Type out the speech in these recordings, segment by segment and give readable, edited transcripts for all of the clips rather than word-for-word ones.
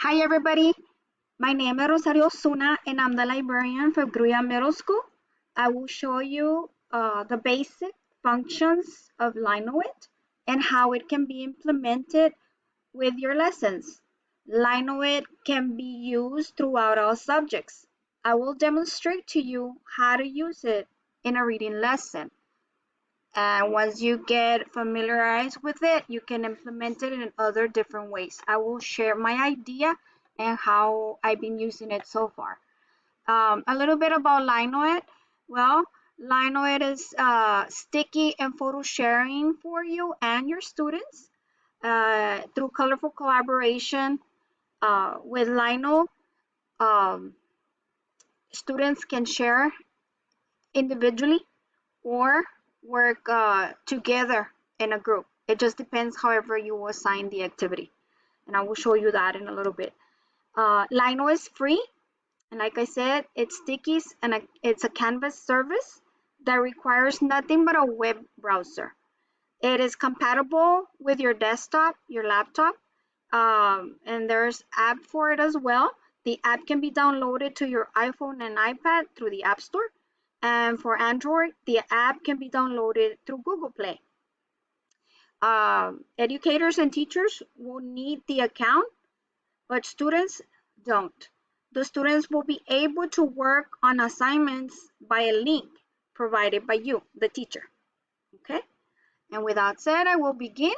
Hi everybody, my name is Rosario Suna and I'm the librarian for Gruya Middle School. I will show you the basic functions of Linoit and how it can be implemented with your lessons. Linoit can be used throughout all subjects. I will demonstrate to you how to use it in a reading lesson. And once you get familiarized with it, you can implement it in other different ways. I will share my idea and how I've been using it so far. A little bit about Linoit. Well, Linoit is sticky and photo sharing for you and your students through colorful collaboration with Lino. Um, Students can share individually or work together in a group. It just depends however you assign the activity. And I will show you that in a little bit. Lino is free. And like I said, it's stickies and it's a Canvas service that requires nothing but a web browser. It is compatible with your desktop, your laptop, and there's app for it as well. The app can be downloaded to your iPhone and iPad through the App Store. And for Android, the app can be downloaded through Google Play. Educators and teachers will need the account, but students don't. The students will be able to work on assignments by a link provided by you, the teacher. Okay? And with that said, I will begin.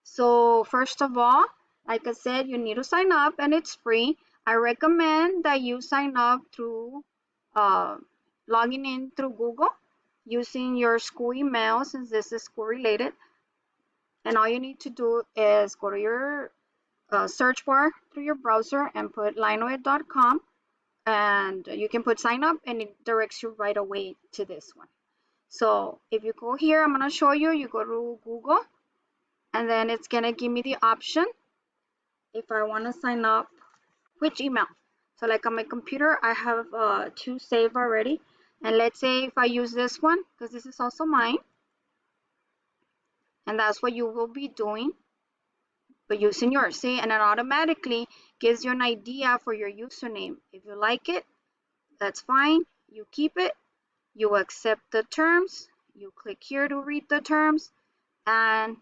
So first of all, like I said, you need to sign up and it's free. I recommend that you sign up through uh, logging in through Google using your school email since this is school related. And all you need to do is go to your search bar through your browser and put linoit.com and you can put sign up and it directs you right away to this one. So if you go here, I'm going to show you, you go to Google and then it's going to give me the option if I want to sign up, which email. So like on my computer, I have two saved already. And let's say if I use this one, because this is also mine, and that's what you will be doing, but using yours, see, and it automatically gives you an idea for your username. If you like it, that's fine. You keep it, you accept the terms, you click here to read the terms, and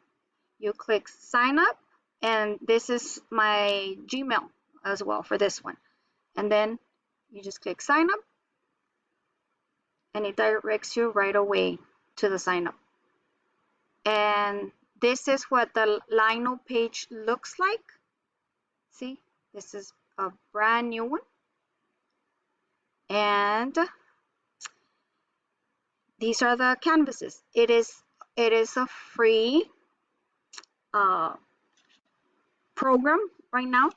you click sign up, and this is my Gmail as well for this one. And then you just click sign up, and it directs you right away to the sign up. And this is what the Lino page looks like. See, this is a brand new one. And these are the canvases. It is a free program right now.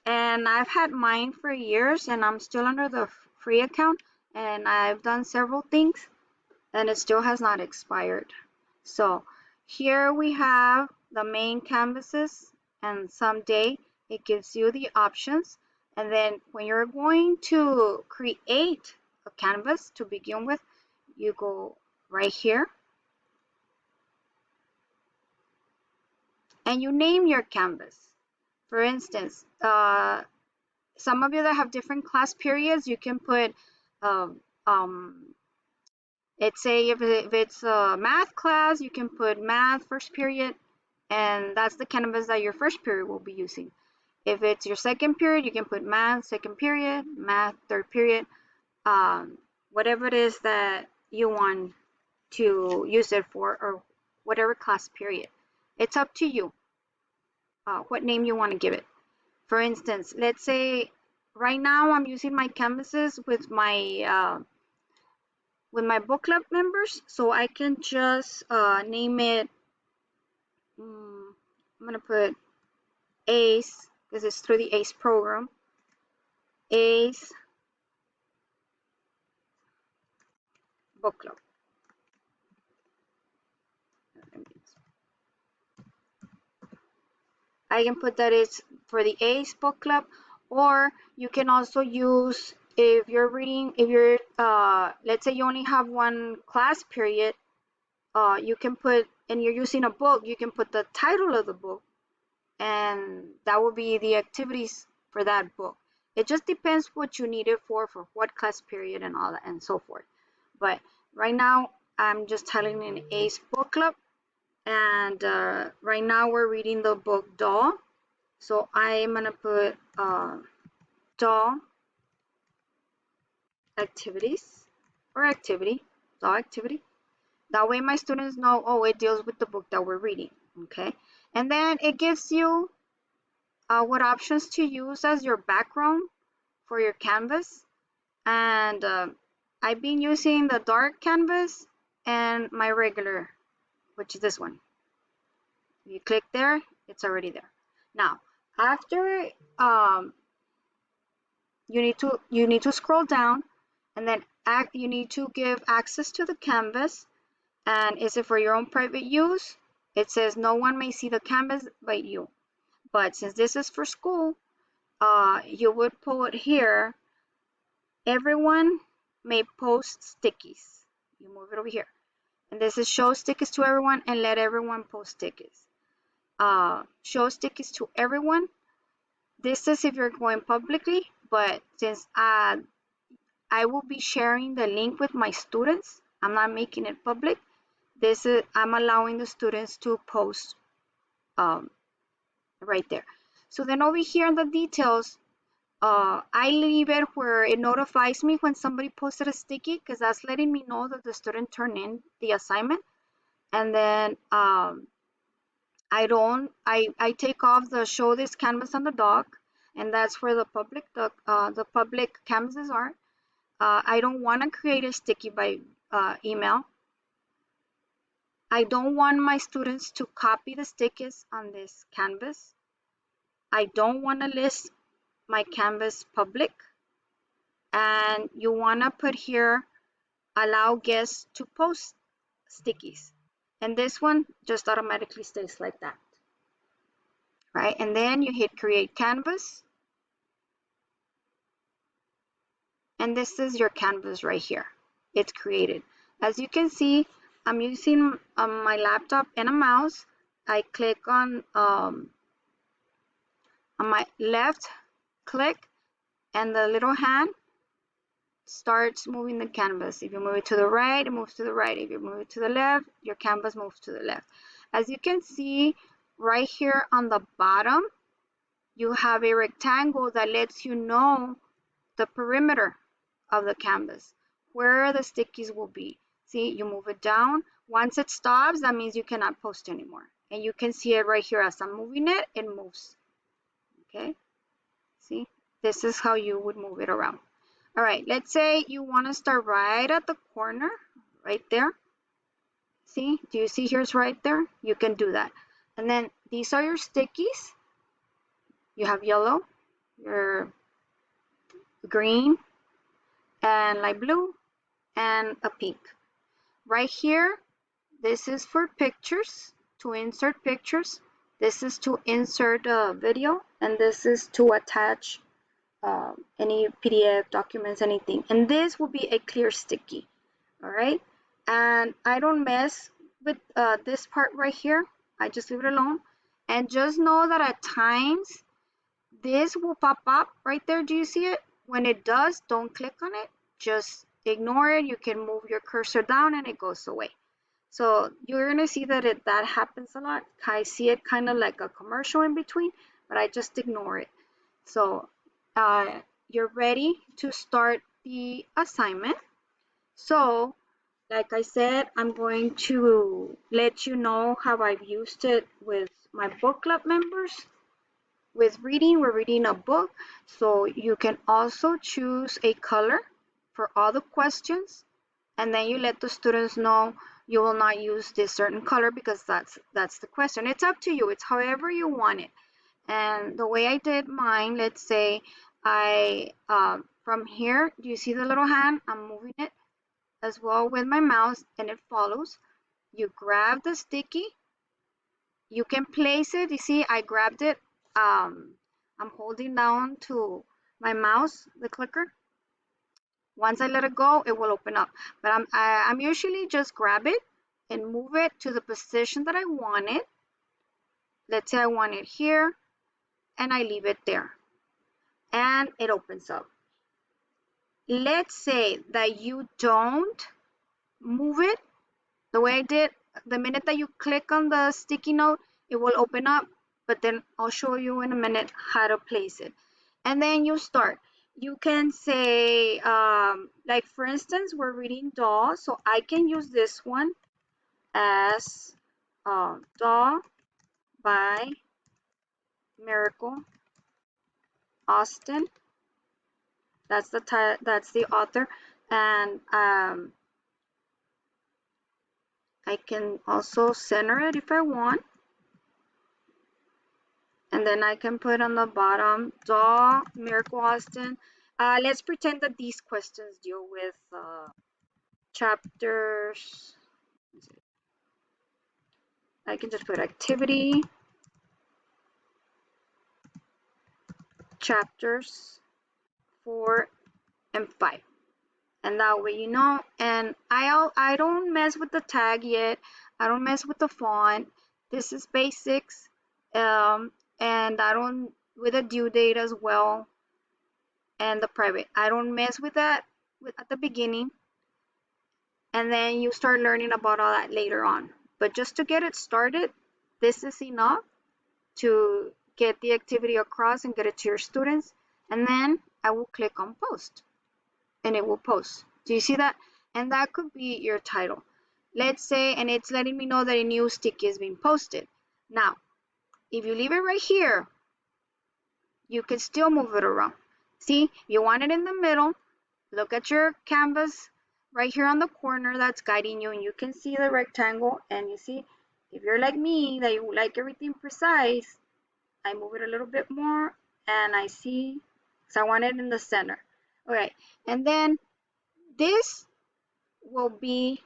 And I've had mine for years and I'm still under the free account and I've done several things and it still has not expired. So here we have the main canvases and someday it gives you the options. And then when you're going to create a canvas to begin with, you go right here and you name your canvas. For instance, some of you that have different class periods, you can put, um, let's say if it's a math class, you can put math first period, and that's the canvas that your first period will be using. If it's your second period, you can put math second period, math third period, whatever it is that you want to use it for, or whatever class period. It's up to you what name you want to give it. For instance, let's say right now I'm using my canvases with my book club members, so I can just name it. I'm gonna put ACE because it's through the ACE program. ACE book club. I can put that it's for the ACE book club, or you can also use if you're reading, if you're let's say you only have one class period, you can put, and you're using a book, you can put the title of the book, and that will be the activities for that book. It just depends what you need it for what class period and all that and so forth. But right now, I'm just telling an ACE book club, and right now we're reading the book Doll. So I'm gonna put doll activities or activity, doll activity. That way my students know, oh, it deals with the book that we're reading, okay? And then it gives you what options to use as your background for your canvas. And I've been using the dark canvas and my regular, which is this one. You click there, it's already there. Now, after you need to scroll down, and then you need to give access to the canvas. And is it for your own private use? It says no one may see the canvas but you. But since this is for school, you would put here, everyone may post stickies. You move it over here. And this is show stickies to everyone and let everyone post stickies. Show stickies to everyone. This is if you're going publicly, but since I will be sharing the link with my students, I'm not making it public. I'm allowing the students to post right there. So then over here in the details, I leave it where it notifies me when somebody posted a sticky, because that's letting me know that the student turned in the assignment. And then I take off the show this canvas on the dock, and that's where the public canvases are. I don't want to create a sticky by email. I don't want my students to copy the stickies on this canvas. I don't want to list my canvas public. And you want to put here, allow guests to post stickies. And this one just automatically stays like that. Right? And then you hit create canvas. And this is your canvas right here. It's created. As you can see, I'm using my laptop and a mouse. I click on my left click, and the little hand starts moving the canvas. If you move it to the right, it moves to the right. If you move it to the left, your canvas moves to the left. As you can see right here on the bottom, you have a rectangle that lets you know the perimeter of the canvas, where the stickies will be. See, you move it down. Once it stops, that means you cannot post anymore. And you can see it right here. As I'm moving it, it moves. Okay, see, this is how you would move it around. All right, let's say you want to start right at the corner, right there. See, do you see here's right there? You can do that. And then these are your stickies. You have yellow, your green, and light blue, and a pink. Right here, this is for pictures, to insert pictures. This is to insert a video, and this is to attach any PDF documents, anything. And this will be a clear sticky, all right? And I don't mess with this part right here. I just leave it alone. And just know that at times, this will pop up right there. Do you see it? When it does, don't click on it. Just ignore it. You can move your cursor down and it goes away. So you're gonna see that that happens a lot. I see it kind of like a commercial in between, but I just ignore it. So you're ready to start the assignment. So like I said, I'm going to let you know how I've used it with my book club members. With reading, we're reading a book, so you can also choose a color for all the questions, and then you let the students know you will not use this certain color because that's the question. It's up to you. It's however you want it. And the way I did mine, let's say I from here, do you see the little hand? I'm moving it as well with my mouse, and it follows. You grab the sticky, you can place it. You see, I grabbed it. I'm holding down to my mouse, the clicker. Once I let it go, it will open up. But I'm usually just grab it and move it to the position that I want it. Let's say I want it here, and I leave it there. and it opens up. Let's say that you don't move it the way I did. The minute that you click on the sticky note, it will open up, but then I'll show you in a minute how to place it. And then you start. You can say, like for instance, we're reading doll, so I can use this one as Doll by Miracle Austin. That's the author, and I can also center it if I want, and then I can put on the bottom Doll Miracle Austin. Let's pretend that these questions deal with chapters. I can just put activity chapters 4 and 5. And that way you know. And I don't mess with the tag yet. I don't mess with the font. This is basics. And I don't with the due date as well, and the private. I don't mess with that at the beginning, and then you start learning about all that later on. But just to get it started, this is enough to get the activity across and get it to your students. And then I will click on post, and it will post. Do you see that? And that could be your title. Let's say, and it's letting me know that a new sticky is being posted. Now, if you leave it right here, you can still move it around. See, you want it in the middle. Look at your canvas right here on the corner that's guiding you, and you can see the rectangle. And you see, if you're like me, that you like everything precise, I move it a little bit more, and I see, because I want it in the center. Okay, and then this will be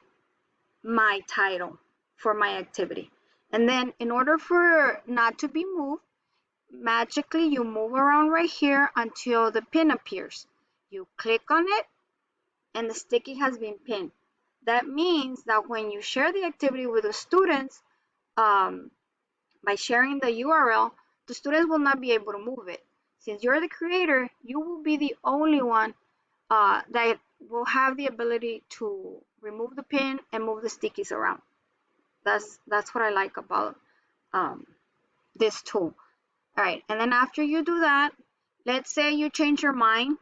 my title for my activity. And then in order for not to be moved, magically you move around right here until the pin appears. You click on it, and the sticky has been pinned. That means that when you share the activity with the students, by sharing the URL, the students will not be able to move it. Since you're the creator, you will be the only one that will have the ability to remove the pin and move the stickies around. That's what I like about this tool. All right, and then after you do that, let's say you change your mind,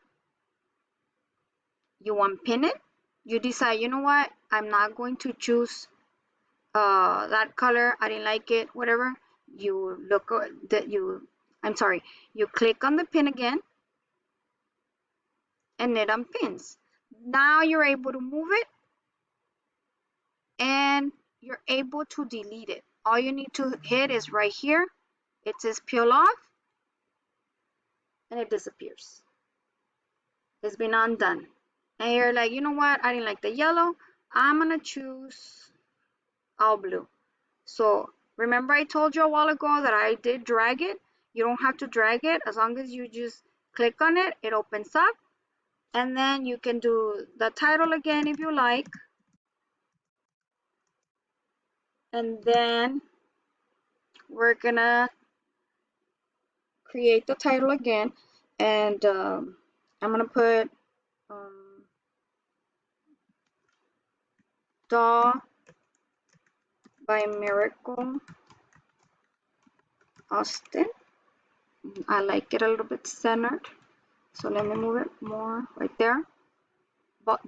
you unpin it, you decide, you know what, I'm not going to choose that color, I didn't like it, whatever. You look that you click on the pin again, and it unpins. Now you're able to move it, and you're able to delete it. All you need to hit is right here. It says peel off, and it disappears. It's been undone. And you're like, you know what? I didn't like the yellow. I'm gonna choose all blue. So remember I told you a while ago that I did drag it? You don't have to drag it. As long as you just click on it, it opens up. And then you can do the title again if you like. And then we're gonna create the title again. And I'm gonna put Doll by Miracle Austin. I like it a little bit centered, so let me move it more right there.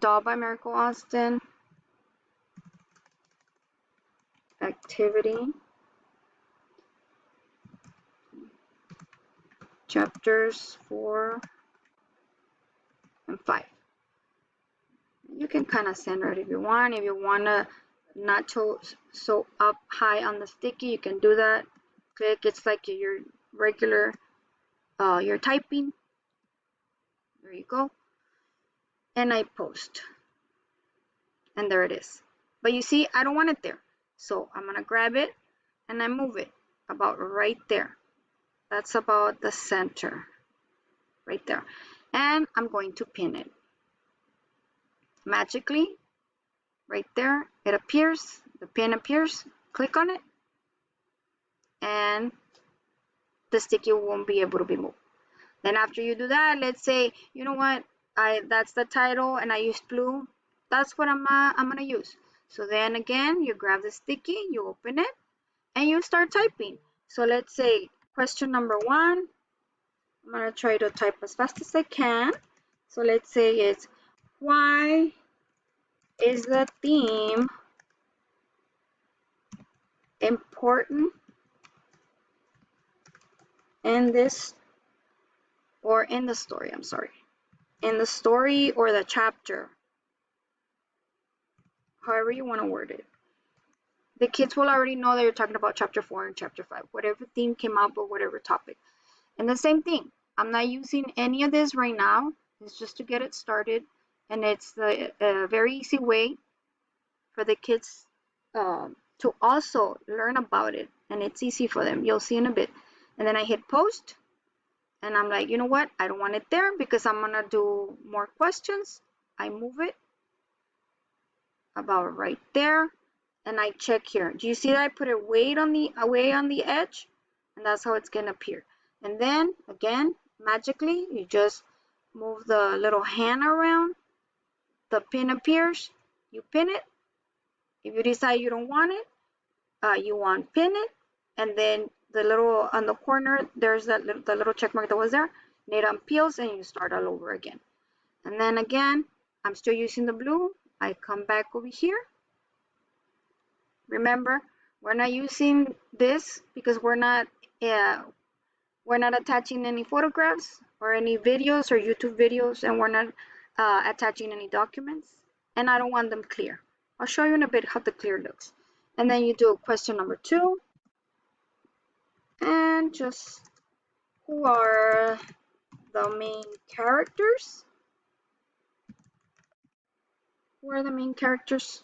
Doll by Miracle Austin, activity, chapters 4 and 5. You can kind of center it if you want. If you want to not so up high on the sticky, you can do that. Click, it's like your regular, you're typing. There you go. And I post. And there it is. But you see, I don't want it there. So I'm going to grab it and I move it about right there. That's about the center. Right there. And I'm going to pin it. Magically, right there, it appears. The pin appears. Click on it. And the sticky won't be able to be moved. And after you do that, let's say, you know what, that's the title and I used blue. That's what I'm gonna use. So then again, you grab the sticky, you open it, and you start typing. So let's say question number 1. I'm gonna try to type as fast as I can. So let's say it's, why is the theme important in this, or in the story, I'm sorry, in the story or the chapter, however you want to word it. The kids will already know that you're talking about chapter 4 and chapter 5, whatever theme came up or whatever topic. And the same thing, I'm not using any of this right now. It's just to get it started, and it's the very easy way for the kids to also learn about it, and it's easy for them. You'll see in a bit. And then I hit post, and I'm like, you know what, I don't want it there because I'm gonna do more questions. I move it about right there, and I check here. Do you see that I put it way on the edge? And that's how it's gonna appear. And then again, magically, you just move the little hand around, the pin appears, you pin it. If you decide you don't want it, you unpin it, and then the little on the corner, there's the little check mark that was there, and it unpeels and you start all over again. And then again, I'm still using the blue. I come back over here. Remember, we're not using this because we're not attaching any photographs or any videos or YouTube videos, and we're not attaching any documents, and I don't want them clear. I'll show you in a bit how the clear looks. And then you do question number 2, and just, who are the main characters? Who are the main characters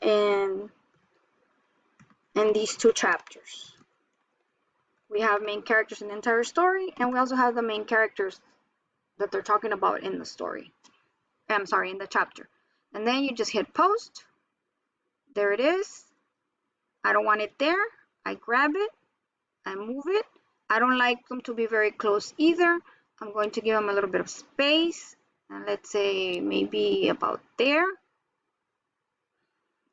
in these 2 chapters? We have main characters in the entire story, and we also have the main characters that they're talking about in the story. I'm sorry, in the chapter. And then you just hit post. There it is. I don't want it there. I grab it. I move it. I don't like them to be very close either. I'm going to give them a little bit of space. And let's say maybe about there.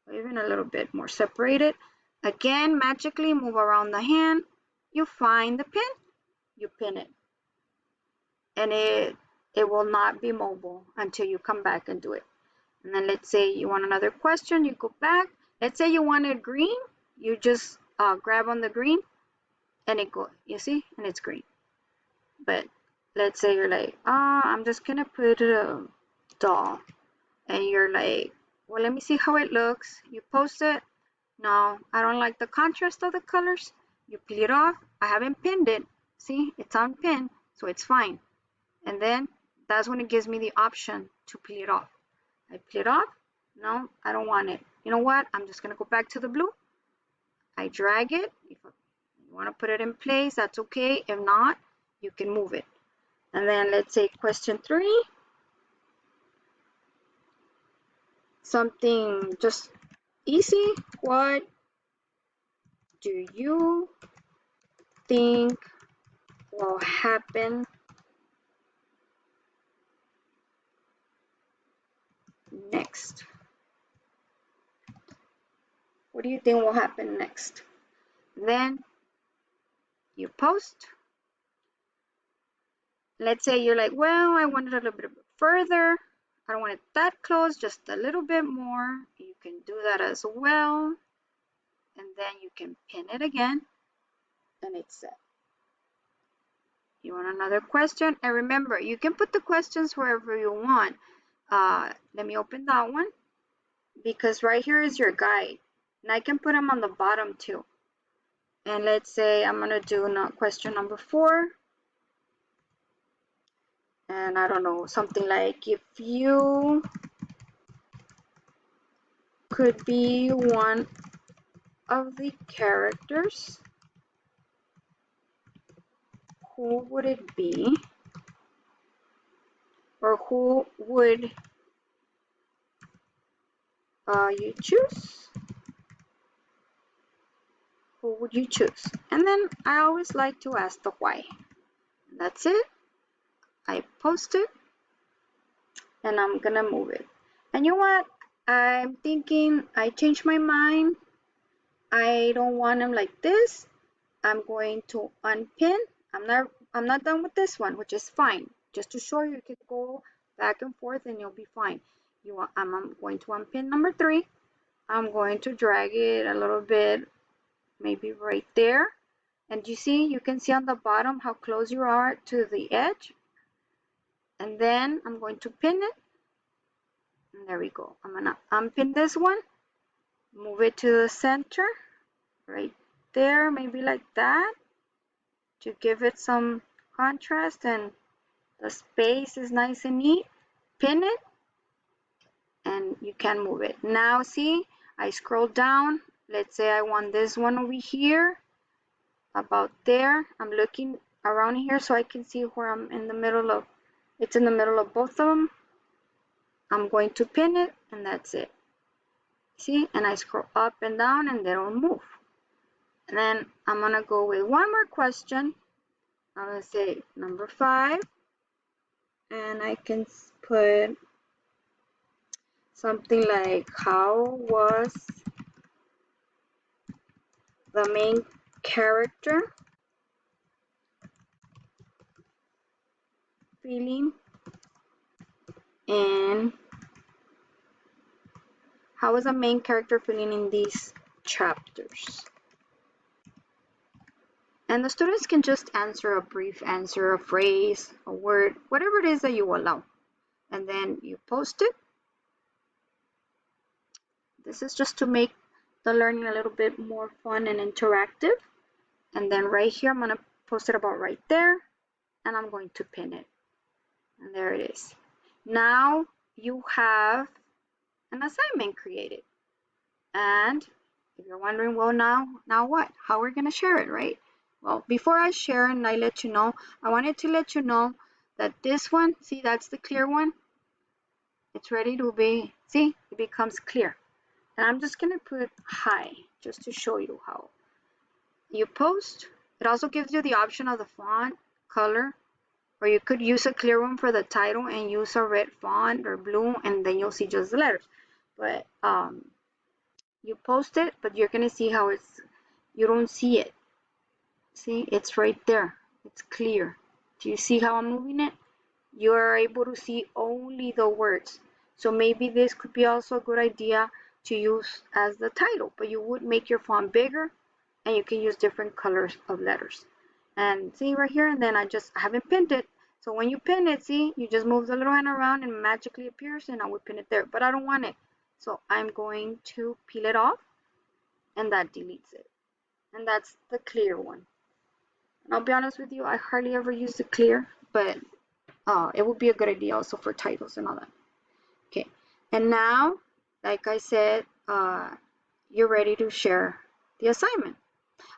Or even a little bit more separated. Again, magically move around the hand. You find the pin. You pin it. And it will not be mobile until you come back and do it. And then let's say you want another question, you go back. Let's say you wanted green, you just grab on the green, and it goes, you see, and it's green. But let's say you're like, I'm just gonna put a doll, and you're like, well, let me see how it looks. You post it. No, I don't like the contrast of the colors. You peel it off. I haven't pinned it. See, it's unpinned, so it's fine. And then that's when it gives me the option to peel it off. I peel it off. No, I don't want it. You know what? I'm just going to go back to the blue. I drag it. If you want to put it in place, that's okay. If not, you can move it. And then let's say question 3. Something just easy. What do you think will happen next? What do you think will happen next? Then you post. Let's say you're like, well, I want it a little bit further. I don't want it that close, just a little bit more. You can do that as well. And then you can pin it again, and it's set. You want another question? And remember, you can put the questions wherever you want. Let me open that one, because right here is your guide. And I can put them on the bottom too. And let's say I'm gonna do question number 4. And I don't know, something like, if you could be one of the characters, who would it be? Or who would you choose? Who would you choose? And then I always like to ask the why. That's it. I post it and I'm gonna move it. And you know what? I'm thinking I changed my mind. I don't want them like this. I'm going to unpin. I'm not done with this one, which is fine. Just to show you, you can go back and forth and you'll be fine. I'm going to unpin number 3. I'm going to drag it a little bit, maybe right there. And you can see on the bottom how close you are to the edge. And then I'm going to pin it. And there we go. I'm gonna unpin this one, move it to the center, right there, maybe like that, to give it some contrast and the space is nice and neat. Pin it and you can move it. Now see, I scroll down. Let's say I want this one over here, about there. I'm looking around here so I can see where I'm in the middle of. It's in the middle of both of them. I'm going to pin it and that's it. See, and I scroll up and down and they don't move. And then I'm gonna go with one more question. I'm gonna say number 5, and I can put something like, how was the main character feeling in these chapters? And the students can just answer a brief answer, a phrase, a word, whatever it is that you allow. And then you post it. This is just to make the learning a little bit more fun and interactive. And then right here, I'm going to post it about right there. And I'm going to pin it. And there it is. Now you have an assignment created. And if you're wondering, well, now what? How we're going to share it, right? Well, before I share and I let you know, I wanted to let you know that this one, see, that's the clear one. It's ready to be, see, it becomes clear. And I'm just going to put hi, just to show you how you post. It also gives you the option of the font color, or you could use a clear one for the title and use a red font or blue, and then you'll see just the letters. But you post it, but you're going to see how you don't see it. See, it's right there. It's clear. Do you see how I'm moving it? You are able to see only the words. So maybe this could be also a good idea to use as the title, but you would make your font bigger and you can use different colors of letters. And see right here, and then I haven't pinned it. So when you pin it, see, you just move the little hand around and it magically appears, and I would pin it there, but I don't want it. So I'm going to peel it off, and that deletes it. And that's the clear one. And I'll be honest with you, I hardly ever use the clear, but it would be a good idea also for titles and all that. Okay, and now, like I said, you're ready to share the assignment.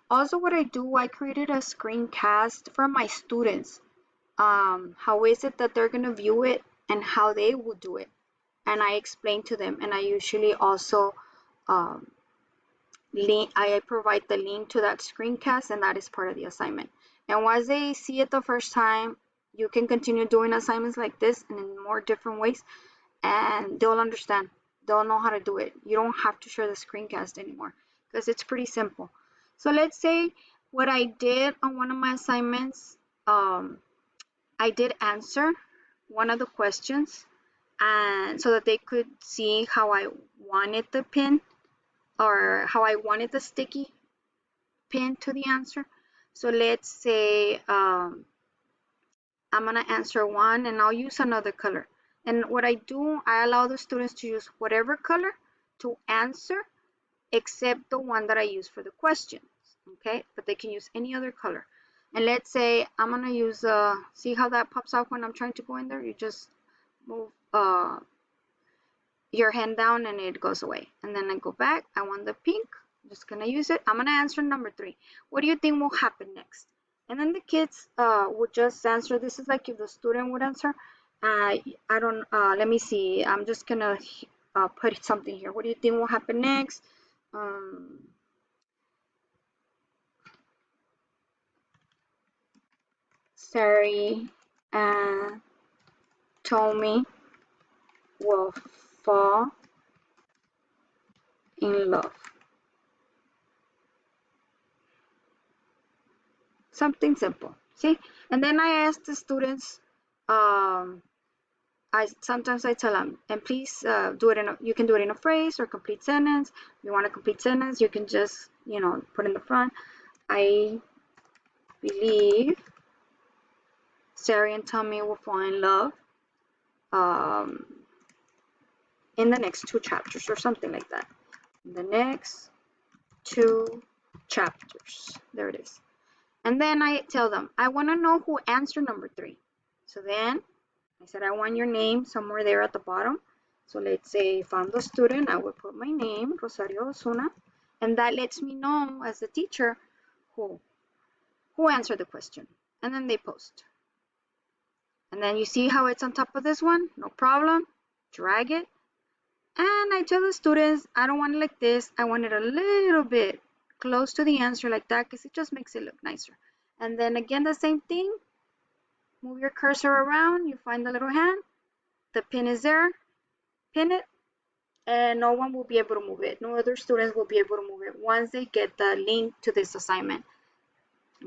Also, what I do, I created a screencast for my students. How is it that they're going to view it and how they will do it. And I explain to them, and I usually also I provide the link to that screencast, and that is part of the assignment. And once they see it the first time, you can continue doing assignments like this and in more different ways, and they'll understand. They'll know how to do it. You don't have to share the screencast anymore because it's pretty simple. So let's say what I did on one of my assignments, I did answer one of the questions, and so that they could see how I wanted the pin, or how I wanted the sticky pin to the answer. So let's say I'm gonna answer one and I'll use another color. And what I do, I allow the students to use whatever color to answer except the one that I use for the questions, okay? But they can use any other color. And let's say I'm gonna use, see how that pops out when I'm trying to go in there? You just move your hand down and it goes away. And then I go back, I want the pink, I'm just gonna use it. I'm gonna answer number 3. What do you think will happen next? And then the kids would just answer. This is like if the student would answer. I don't, let me see, I'm just gonna put something here. What do you think will happen next? Sari and Tommy will fall in love. Something simple. See? And then I ask the students, sometimes I tell them, and please do it you can do it in a phrase or complete sentence. If you want a complete sentence, you can just, put in the front, I believe Sari and Tommy will fall in love in the next 2 chapters or something like that. In the next 2 chapters. There it is. And then I tell them, I want to know who answered number 3. So then I said, I want your name somewhere there at the bottom. So let's say if I'm the student, I would put my name, Rosario Osuna, and that lets me know as a teacher who answered the question. And then they post. And then you see how it's on top of this one? No problem. Drag it. And I tell the students, I don't want it like this. I want it a little bit close to the answer like that because it just makes it look nicer. And then again, the same thing. Move your cursor around. You find the little hand. The pin is there. Pin it. And no one will be able to move it. No other students will be able to move it once they get the link to this assignment.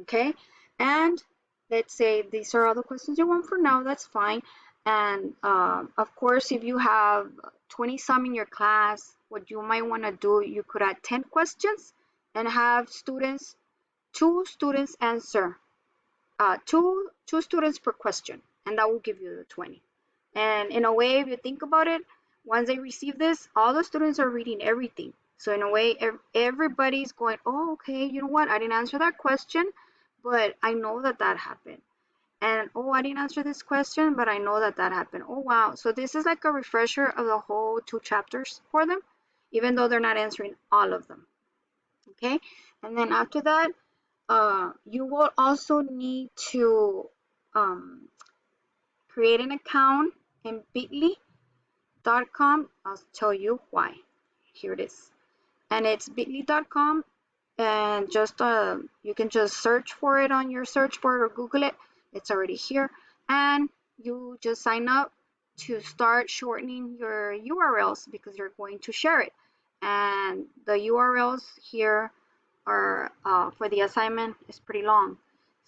Okay? And let's say these are all the questions you want for now. That's fine. And of course, if you have 20 some in your class, what you might want to do, you could add 10 questions and have students, 2 students answer, 2 students per question, and that will give you the 20. And in a way, if you think about it, once they receive this, all the students are reading everything. So in a way, everybody's going, oh, okay, you know what? I didn't answer that question, but I know that that happened. And, oh, I didn't answer this question, but I know that that happened. Oh, wow. So this is like a refresher of the whole 2 chapters for them, even though they're not answering all of them. Okay. And then after that, you will also need to create an account in bit.ly.com. I'll tell you why. Here it is. And it's bit.ly.com, and just you can just search for it on your search bar or Google it. It's already here, and you just sign up to start shortening your URLs because you're going to share it. And the URLs here are for the assignment is pretty long.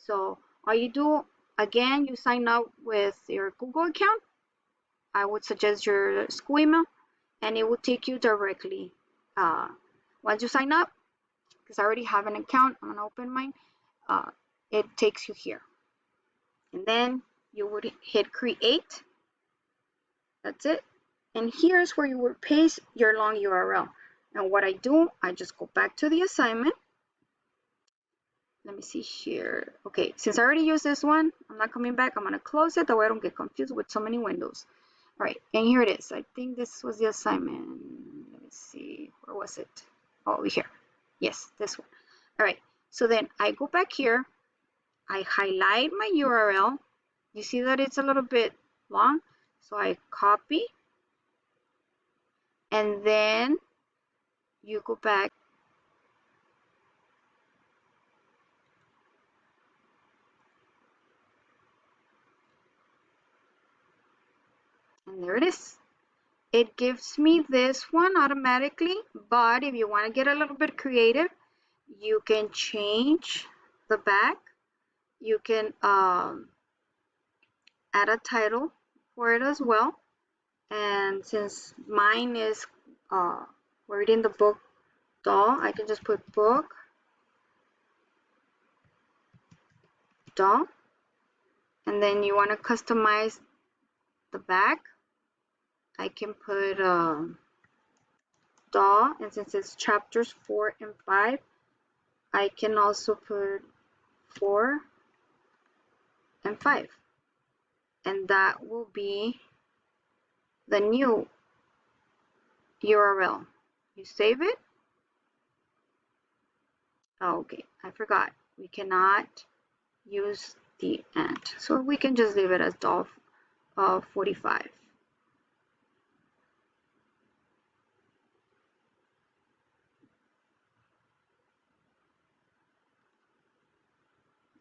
So all you do, again, you sign up with your Google account. I would suggest your school email, and it will take you directly. Once you sign up, because I already have an account, I'm gonna open mine. It takes you here, and then you would hit create. That's it. And here's where you would paste your long URL. And what I do, I just go back to the assignment. Let me see here. Okay, since I already used this one, I'm not coming back. I'm gonna close it, that way I don't get confused with so many windows. All right, and here it is. I think this was the assignment. Let me see, where was it? Oh, over here. Yes, this one. All right, so then I go back here. I highlight my URL. You see that it's a little bit long, so I copy, and then you go back. And there it is. It gives me this one automatically, but if you want to get a little bit creative, you can change the back. You can add a title for it as well. And since mine is reading the book doll, I can just put book doll. And then you want to customize the back, I can put doll, and since it's chapters 4 and 5, I can also put 4 and 5, and that will be the new URL. You save it. Oh, okay, I forgot. We cannot use the and, so we can just leave it as doll 45.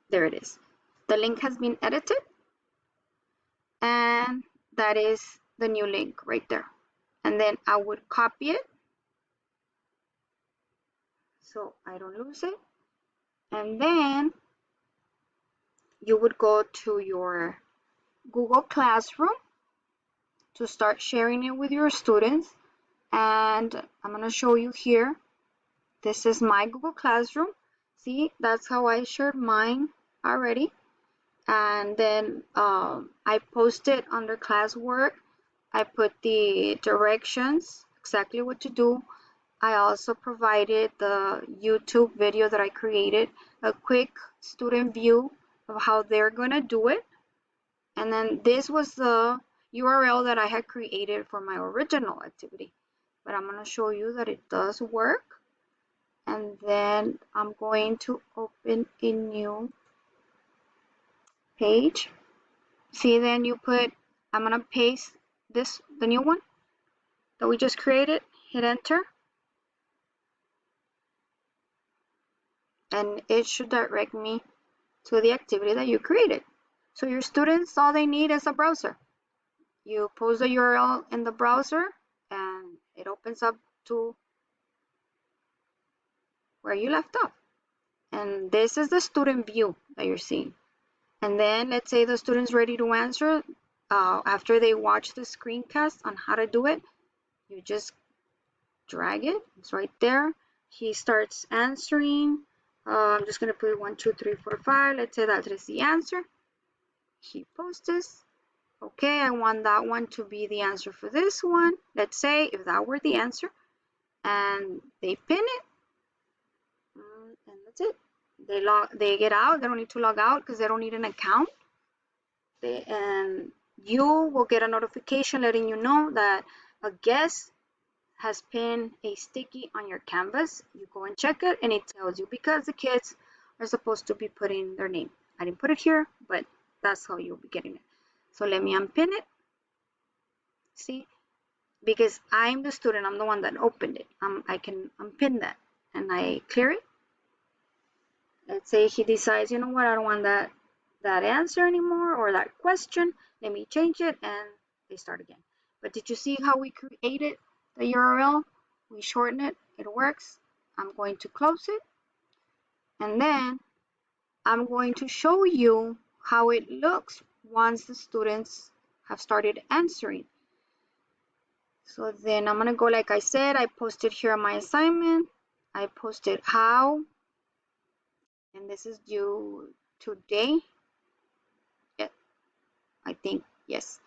There it is. the link has been edited, and that is the new link right there. And then I would copy it so I don't lose it. And then you would go to your Google Classroom to start sharing it with your students. And I'm going to show you here. This is my Google Classroom. See, that's how I shared mine already. And then I posted under classwork. I put the directions, exactly what to do. I also provided the YouTube video that I created, a quick student view of how they're going to do it. And then this was the URL that I had created for my original activity. But I'm going to show you that it does work. And then I'm going to open a new page. See, then you put, I'm going to paste this, the new one that we just created, hit enter. And it should direct me to the activity that you created. So your students, all they need is a browser. You post the URL in the browser and it opens up to where you left off. And this is the student view that you're seeing. And then let's say the student's ready to answer. After they watch the screencast on how to do it, you just drag it. It's right there. He starts answering. I'm just going to put 1, 2, 3, 4, 5. Let's say that is the answer. He posts this. Okay, I want that one to be the answer for this one. Let's say if that were the answer. And they pin it. And that's it. They get out. They don't need to log out because they don't need an account. And you will get a notification letting you know that a guest has pinned a sticky on your canvas. You go and check it and it tells you because the kids are supposed to be putting their name. I didn't put it here, but that's how you'll be getting it. So let me unpin it. See, because I'm the student, I'm the one that opened it. I can unpin that and I clear it. Let's say he decides, you know what, I don't want that answer anymore or that question. Let me change it and they start again. But did you see how we created the URL? We shorten it. It works. I'm going to close it. And then I'm going to show you how it looks once the students have started answering. So then I'm going to go, like I said, I posted here my assignment. I posted how, and this is due today. Yeah, I think, yes.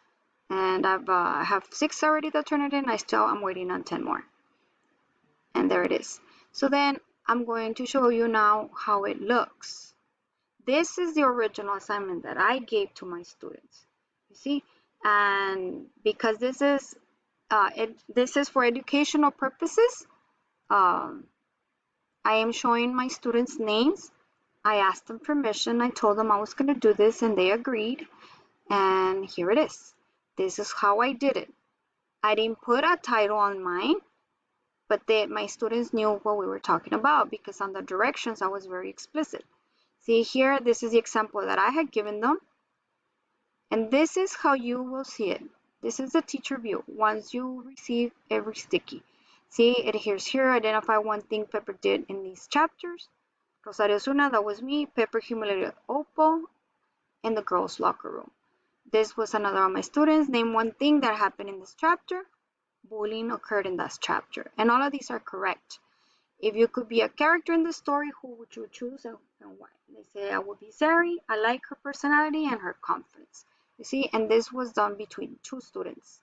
And I have 6 already that turned it in. I'm waiting on 10 more. And there it is. So then I'm going to show you now how it looks. This is the original assignment that I gave to my students. You see, and because this is for educational purposes, I am showing my students names. I asked them permission. I told them I was going to do this, and they agreed. And here it is. This is how I did it. I didn't put a title on mine, but my students knew what we were talking about because on the directions I was very explicit. See here, this is the example that I had given them. And this is how you will see it. This is the teacher view once you receive every sticky. See, it here's here, identify one thing Pepper did in these chapters. Rosario Zuna, that was me. Pepper humiliated Opal in the girls' locker room. This was another of my students. Name one thing that happened in this chapter. Bullying occurred in that chapter. And all of these are correct. If you could be a character in the story, who would you choose and why? They say I would be Zari. I like her personality and her confidence. You see, and this was done between 2 students.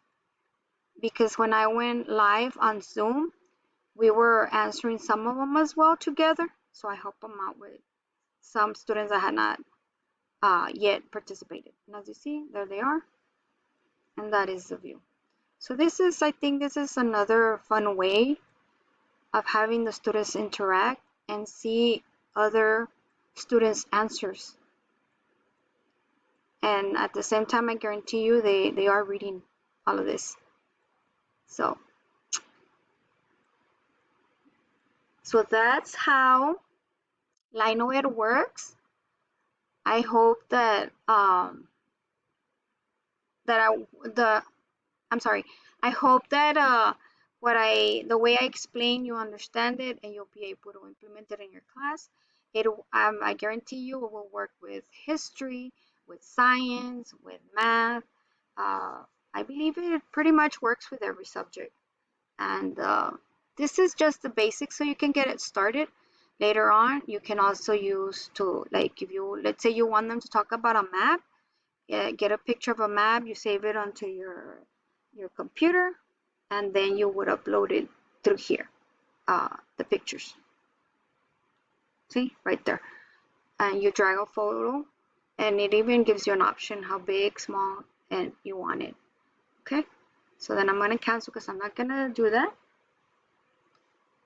Because when I went live on Zoom, we were answering some of them as well together. So I helped them out with some students that had not yet participated. And as you see, there they are. And that is the view. So I think this is another fun way of having the students interact and see other students' answers. And at the same time, I guarantee you they are reading all of this. So that's how Linoit works. I hope that I'm sorry. I hope that the way I explain, you understand it, and you'll be able to implement it in your class. I guarantee you, it will work with history, with science, with math. Uh, I believe it pretty much works with every subject. And this is just the basics, so you can get it started. Later on, you can also use to, like, if you, let's say you want them to talk about a map, get a picture of a map, you save it onto your computer, and then you would upload it through here, the pictures. See, right there. And you drag a photo, and it even gives you an option how big, small, and you want it. Okay, so then I'm going to cancel because I'm not going to do that.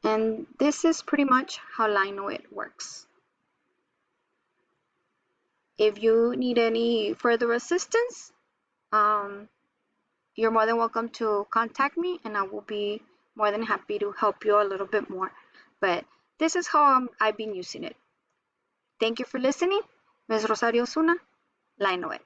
And this is pretty much how Linoit works. If you need any further assistance, you're more than welcome to contact me, and I will be more than happy to help you a little bit more. But this is how I've been using it. Thank you for listening. Ms. Rosario Osuna, Linoit.